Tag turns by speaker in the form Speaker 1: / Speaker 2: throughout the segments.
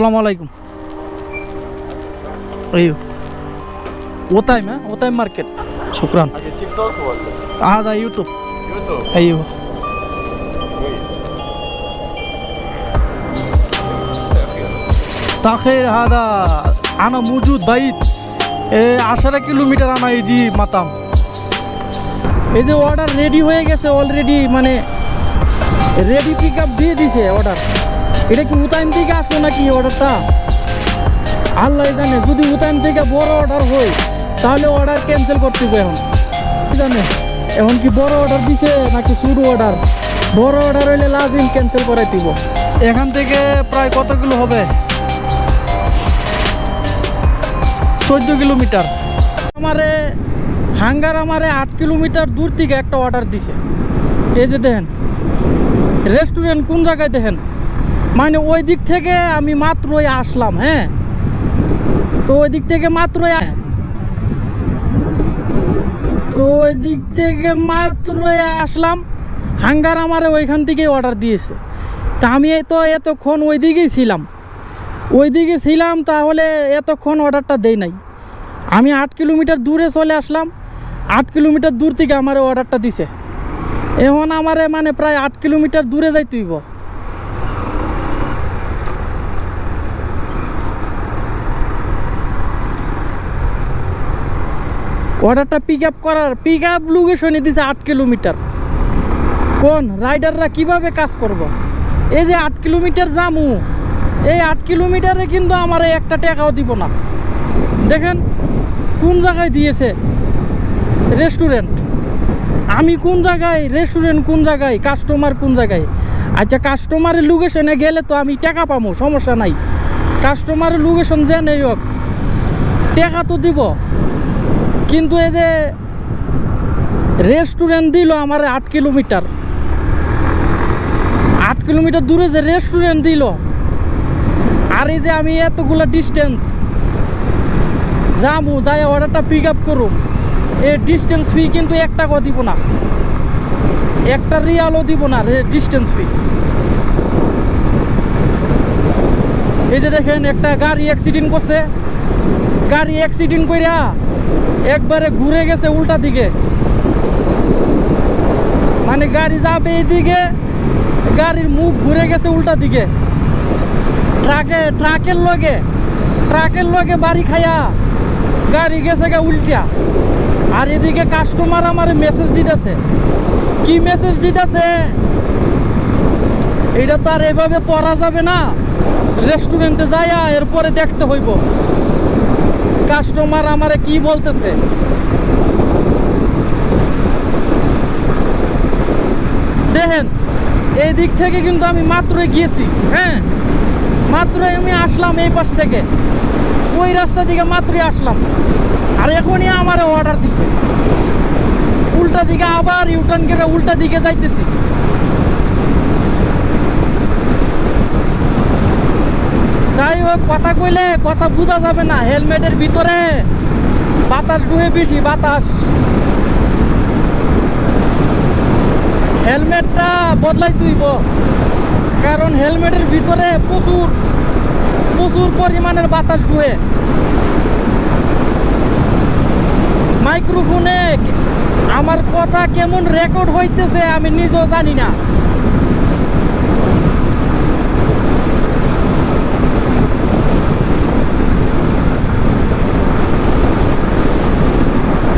Speaker 1: السلام عليكم. ايوه وتايم وتايم ماركت. شكرا.
Speaker 2: هذا تيك توك ولا؟
Speaker 1: هذا يوتيوب.
Speaker 2: يوتيوب.
Speaker 1: ايوه
Speaker 2: كويس.
Speaker 1: تاخير هذا انا موجود بعيد 10 kilometre আনা এই জি মাতাম এই যে অর্ডার রেডি হয়ে গেছে অলরেডি মানে রেডি পিক আপ দিয়ে দিছে অর্ডার এটা কি উতাইম থেকে আসলো নাকি অর্ডারটা আল্লাহ জানে যদি উতাইম থেকে বড় অর্ডার হয় তাহলে অর্ডার ক্যান্সেল করতে হবে এখন জানে এখন কি বড় অর্ডার দিছে নাকি ছোট অর্ডার বড় অর্ডার হইলে লাজিম ক্যান্সেল করাই দিব এখান থেকে প্রায় কত কিলো হবে 14 কিলোমিটার আমারে হাঙ্গার আমারে 8 কিলোমিটার দূর থেকে একটা অর্ডার দিছে এই যে দেখেন রেস্টুরেন্ট কোন জায়গায় দেখেন মানে ওই দিক থেকে আমি মাত্রই আসলাম হ্যাঁ তো ওই দিক থেকে মাত্রই আসলাম হাঙ্গার আমারে ওইখান থেকেই অর্ডার দিয়েছে তা আমি তো এতক্ষণ ওই দিকে ছিলাম তাহলে এতক্ষণ অর্ডারটা দেই নাই আমি 8 কিলোমিটার দূরে চলে আসলাম 8 কিলোমিটার দূর থেকে আমার অর্ডারটা দিছে এখন আমারে মানে প্রায় 8 কিলোমিটার দূরে যাইতে হইব অর্ডারটা পিক আপ লোকেশনে দিছে 8 কিলোমিটার কোন রাইডাররা কিভাবে কাজ করব এই যে 8 কিলোমিটার যামু এই 8 কিলোমিটারে কিন্তু আমার একটা টাকাও দিব না দেখেন কোন জায়গায় দিয়েছে রেস্টুরেন্ট আমি কোন জায়গায় রেস্টুরেন্ট কোন জায়গায় কাস্টমার কোন জায়গায় আচ্ছা কাস্টমারের লোকেশনে গেলে তো আমি টাকা পাবো সমস্যা নাই কাস্টমারের লোকেশন যে নেই হোক টাকা তো দিব কিন্তু এই যে রেস্টুরেন্ট দিল আমার 8 কিলোমিটার দূরে যে রেস্টুরেন্ট দিল আর এই যে আমি এতগুলো ডিস্টেন্স যাবো যাই অর্ডারটা পিক আপ করুম এই ডিস্টেন্স ফি কিন্তু 1 টাকাও দিব না একটা রিয়ালও দিব না ডিস্টেন্স ফি এই যে দেখেন একটা গাড়ি অ্যাক্সিডেন্ট করছে গাড়ি অ্যাক্সিডেন্ট কইরা একবারে ঘুরে গেছে উল্টা দিকে মানে গাড়ি যাবে এইদিকে গাড়ির মুখ ঘুরে গেছে উল্টা দিকে ট্রাকের লগে বাড়ি খায়া গাড়ি গেছে গা উল্টা আর এদিকে কাস্টমার আমার মেসেজ দিতেছে কি মেসেজ দিতেছে এটা তো আর এভাবে পড়া যাবে না রেস্টুরেন্টে যাইয়া এরপরে দেখতে হইব কাস্টমার আমারে কি বলতেছে দেখেন এই দিক থেকে কিন্তু আমি মাত্রই গিয়েছি হ্যাঁ মাত্রই আমি আসলাম এই পাশ থেকে ওই রাস্তা দিকে মাত্রই আসলাম আর এখনই আমার অর্ডার দিছে উল্টা দিকে আবার ইউটার্ন করে উল্টা দিকে যাইতেছি যাই হোক কথা কইলে কথা বোঝা যাবে না হেলমেটের ভিতরে বাতাস ঢুকে বেশি বাতাস হেলমেটটা বদলাই তুইব কারণ হেলমেটের ভিতরে প্রচুর পরিমাণের বাতাস ঢুকে মাইক্রোফোনে আমার কথা কেমন রেকর্ড হইতেছে আমি নিজেও জানি না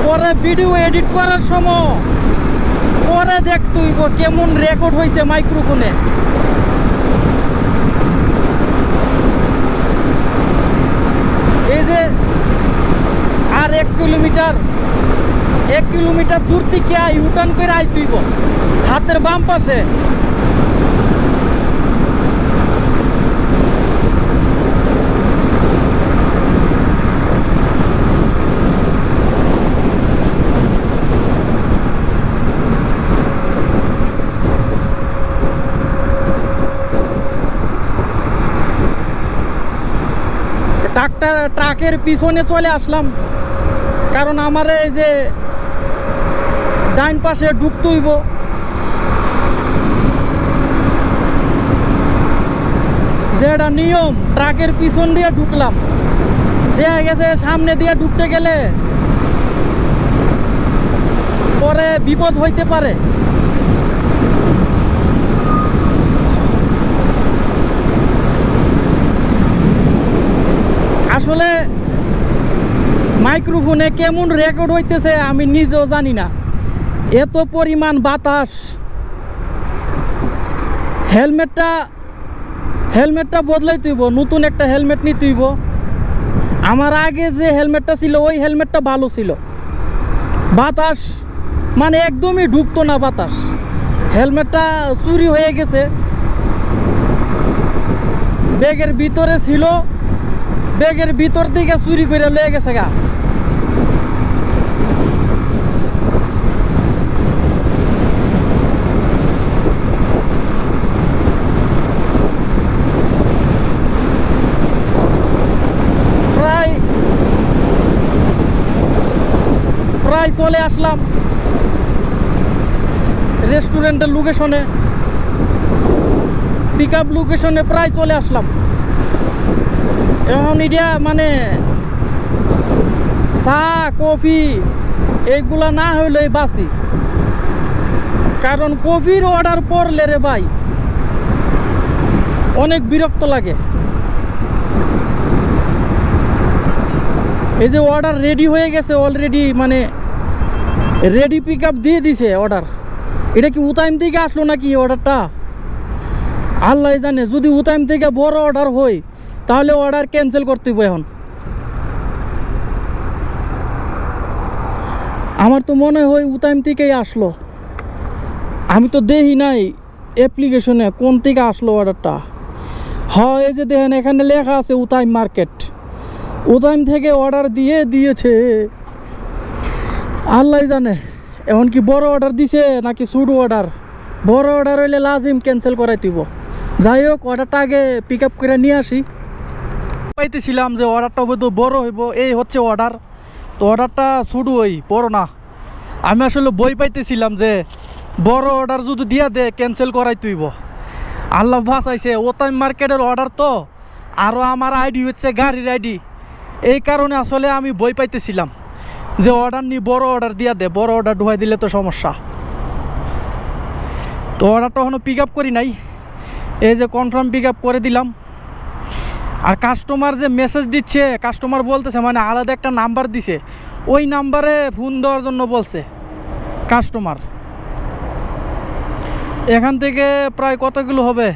Speaker 1: পরে ভিডিও এডিট করার সময় পরে দেখতে হইব কেমন রেকর্ড হয়েছে মাইক্রোফোনে এই যে আর 1 কিলোমিটার দূর থেকে ইউটার্ন করে আইতেইব হাতের বাম পাশে ট্রাকের পিছনে চলে আসলাম কারণ আমার এই যে ডাইন পাশে ঢুকতে হইব যেটা নিয়ম ট্রাকের পিছন দিয়ে ঢুকলাম, দেখা গেছে সামনে দিয়ে ঢুকতে গেলে পরে বিপদ হইতে পারে। আসলে মাইক্রোফোনে কেমন রেকর্ড হইতেছে আমি নিজেও জানি না, এত পরিমাণ বাতাস। হেলমেটটা বদলাই তুইব, নতুন একটা হেলমেট নিয়ে তুইব। আমার আগে যে হেলমেটটা ছিল ওই হেলমেটটা ভালো ছিল, বাতাস মানে একদমই ঢুকতো না বাতাস। হেলমেটটা চুরি হয়ে গেছে, ব্যাগের ভিতরে ছিল, ব্যাগের ভিতর থেকে চুরি করে লয়ে গেছে গা। প্রায় চলে আসলাম রেস্টুরেন্টের লোকেশনে, পিক আপ লোকেশনে প্রায় চলে আসলাম। এখন এটা মানে চা কফি এইগুলা না হইলেই বাসি, কারণ কফির অর্ডার পড়লে রে ভাই অনেক বিরক্ত লাগে। এই যে অর্ডার রেডি হয়ে গেছে অলরেডি, মানে রেডি পিক আপ দিয়ে দিছে অর্ডার। এটা কি উতাইম থেকে আসলো নাকি অর্ডারটা আল্লাহ জানে। যদি উতাইম থেকে বড় অর্ডার হয় তাহলে অর্ডার ক্যান্সেল করতে হবে। এখন আমার তো মনে হয় উতাইম থেকেই আসলো, আমি তো দেখি নাই অ্যাপ্লিকেশনে কোন থেকে আসলো অর্ডারটা। হয় এই যে দেখেন এখানে লেখা আছে উতাইম মার্কেট, উতাইম থেকে অর্ডার দিয়েছে আল্লাহ জানে। এখন কি বড় অর্ডার দিছে নাকি ছোট অর্ডার? বড় অর্ডার হইলে লাজিম ক্যান্সেল করাই দিব। যাই হোক অর্ডারটা আগে পিক আপ করে নিয়ে আসি। পাইতেছিলাম যে অর্ডারটা হয়তো বড় হইব, এই হচ্ছে অর্ডার। তো অর্ডারটা ছোট হই বড় না। আমি আসলে বই পাইতেছিলাম যে বড় অর্ডার যদি দিয়া দে ক্যান্সেল করাই তুইব। আল্লাহ বাঁচাইছে, ওতাইম মার্কেটের অর্ডার তো, আরও আমার আইডি হচ্ছে গাড়ির আইডি। এই কারণে আসলে আমি বই পাইতেছিলাম যে অর্ডার নি বড় অর্ডার দিয়া দে, বড় অর্ডার ঢুকাই দিলে তো সমস্যা। তো অর্ডারটা এখনও পিক আপ করি নাই, এই যে কনফার্ম পিক আপ করে দিলাম। আর কাস্টমার যে মেসেজ দিচ্ছে, কাস্টমার বলতেছে মানে আলাদা একটা নাম্বার দিছে, ওই নাম্বারে ফোন দেওয়ার জন্য বলছে কাস্টমার। এখান থেকে প্রায় কত কিলো হবে?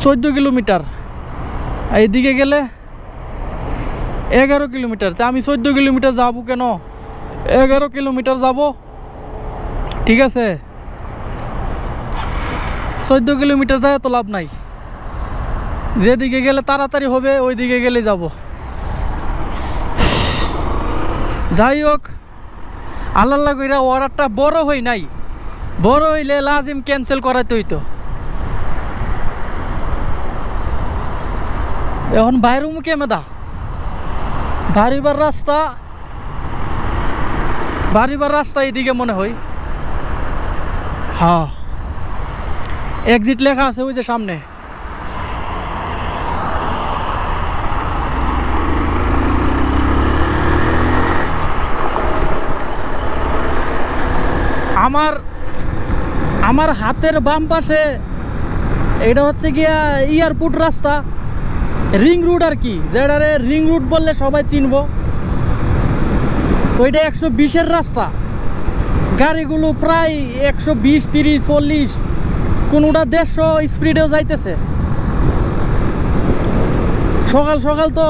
Speaker 1: 14 কিলোমিটার। এইদিকে গেলে 11 কিলোমিটার। তা আমি 14 কিলোমিটার যাব কেন, 11 কিলোমিটার যাব। ঠিক আছে, 14 কিলোমিটার যায় তো লাভ নাই, যেদিকে গেলে তাড়াতাড়ি হবে ওই দিকে গেলে যাব। যাই হোক আল্লাহ কইরা অর্ডারটা বড় হই নাই, বড় হইলে লাজিম ক্যান্সেল করাইতে হইতো। এখন বাইরের মুখে মেদা বাড়িবার রাস্তা এইদিকে মনে হয়। হ্যাঁ, এক্সিট লেখা আছে ওই যে সামনে। আমার হাতের বাম পাশে এটা হচ্ছে গিয়া এয়ারপোর্ট রাস্তা, রিং রোড আর কি, যেটারে রিং রোড বললে সবাই চিনব। তো এটা 120-এর রাস্তা, গাড়িগুলো প্রায় 120, 30, 40, কোনোটা 150 স্পিডেও যাইতেছে। সকাল সকাল তো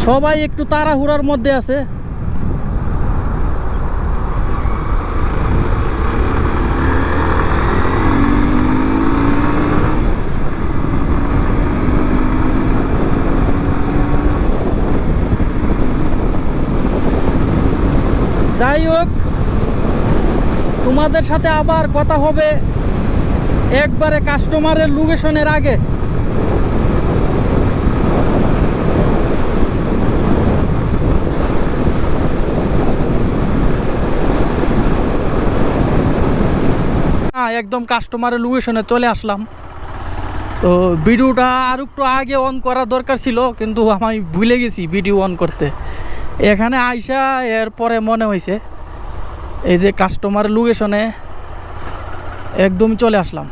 Speaker 1: সবাই একটু তাড়াহুড়ার মধ্যে আছে। যাই হোক তোমাদের সাথে আবার কথা হবে একবারে কাস্টমারের লোকেশনের আগে। একদম কাস্টমারের লোকেশনে চলে আসলাম। তো ভিডিওটা আর একটু আগে অন করা দরকার ছিল, কিন্তু আমি ভুলে গেছি ভিডিও অন করতে। এখানে আইসা এরপরে মনে হয়েছে এই যে কাস্টমারের লোকেশনে একদম চলে আসলাম।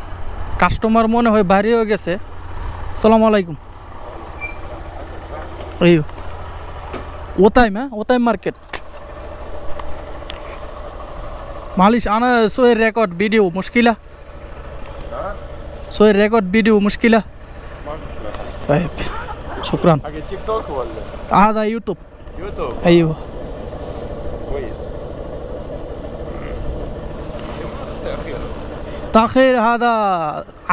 Speaker 1: কাস্টমার মনে হয় বাইরে হয়ে গেছে। আসসালামু আলাইকুম। এই ওতাইম, হ্যাঁ ওতাইম মার্কেট। معلش أنا سوي ريكورد فيديو مشكلة؟ سوي ريكورد فيديو مشكلة؟
Speaker 2: ما مشكلة.
Speaker 1: طيب شكرا.
Speaker 2: حاجة تيك توك ولا
Speaker 1: هذا يوتيوب.
Speaker 2: يوتيوب؟
Speaker 1: أيوه.
Speaker 2: كويس. تأخير.
Speaker 1: تأخير هذا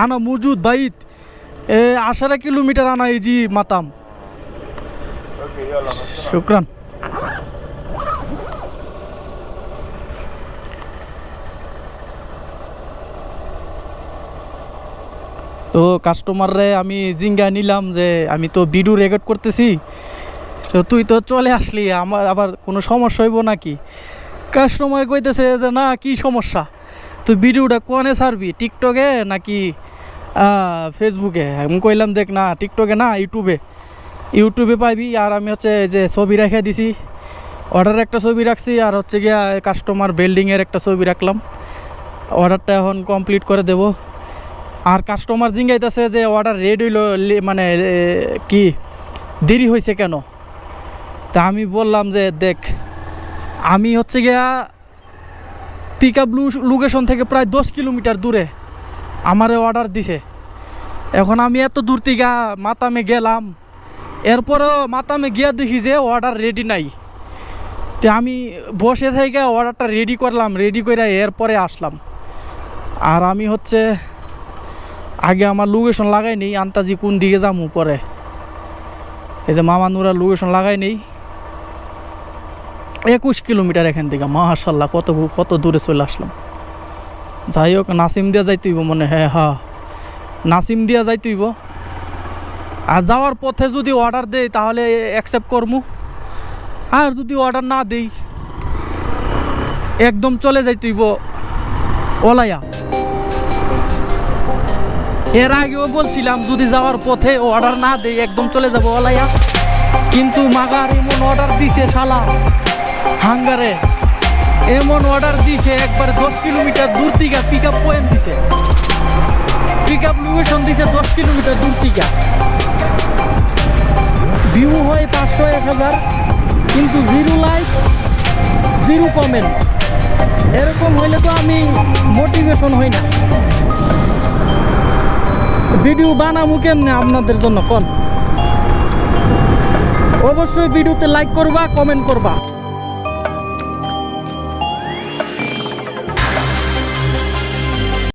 Speaker 1: أنا موجود بعيد 10 كيلومتر أنا يجي مطعم.
Speaker 2: اوكي يلا مع السلامة.
Speaker 1: شكرا. তো কাস্টমাররে আমি জিঙ্গা নিলাম যে আমি তো ভিডিও রেকর্ড করতেছি, তো তুই তো চলে আসলি, আমার আবার কোনো সমস্যা হইব নাকি? কাস্টমার কইতেছে যে না কি সমস্যা, তুই ভিডিওটা কোনে ছাড়বি, টিকটকে নাকি ফেসবুকে? আমি কইলাম দেখ না টিকটকে না, ইউটিউবে পাইবি। আর আমি হচ্ছে যে ছবি রেখে দিছি, অর্ডারের একটা ছবি রাখছি, আর হচ্ছে গিয়া কাস্টমার বিল্ডিংয়ের একটা ছবি রাখলাম। অর্ডারটা এখন কমপ্লিট করে দেব। আর কাস্টমার জিঙ্গাইতেছে যে অর্ডার রেডি হইল, মানে কি দেরি হয়েছে কেন? তা আমি বললাম যে দেখ আমি হচ্ছে গিয়া পিক আপ লোকেশন থেকে প্রায় 10 কিলোমিটার দূরে আমারে অর্ডার দিছে। এখন আমি এত দূর থেকে মাতামে গেলাম, এরপরেও মাতামে গিয়া দেখি যে অর্ডার রেডি নাই। তো আমি বসে থেকে অর্ডারটা রেডি করলাম, রেডি করে এরপরে আসলাম। আর আমি হচ্ছে আগে আমার লোকেশন লাগাই নেই, আন্তাজি কোন দিকে যাবো পরে। এই যে মামানুরা লোকেশন লাগাই নেই 21 কিলোমিটার এখান থেকে। মাশাল্লাহ কত দূরে চলে আসলাম। যাই হোক নাসিম দিয়া যাইতেইব মনে, হ্যাঁ নাসিম দিয়া যাইতেইব। আর যাওয়ার পথে যদি অর্ডার দেই তাহলে অ্যাকসেপ্ট করবো, আর যদি অর্ডার না দেই একদম চলে যাইতেইব ওলাইয়া। এর আগেও বলছিলাম যদি যাওয়ার পথে অর্ডার না দেই একদম চলে যাব ওলাইয়া, কিন্তু মাগার এমন অর্ডার দিছে শালা হাঙ্গারে, এমন অর্ডার দিছে একবার 10 কিলোমিটার দূর থেকে পিক আপ পয়েন্ট দিছে, পিক আপ লোকেশন দিছে 10 কিলোমিটার দূর থেকে। ভিউ হয় 500-1000, কিন্তু 0 লাইক 0 কমেন্ট। এরকম হইলে তো আমি মোটিভেশন হই না। ভিডিও বানাবো কেমনে আপনাদের জন্য কোন? অবশ্যই ভিডিওতে লাইক করবা, কমেন্ট করবা।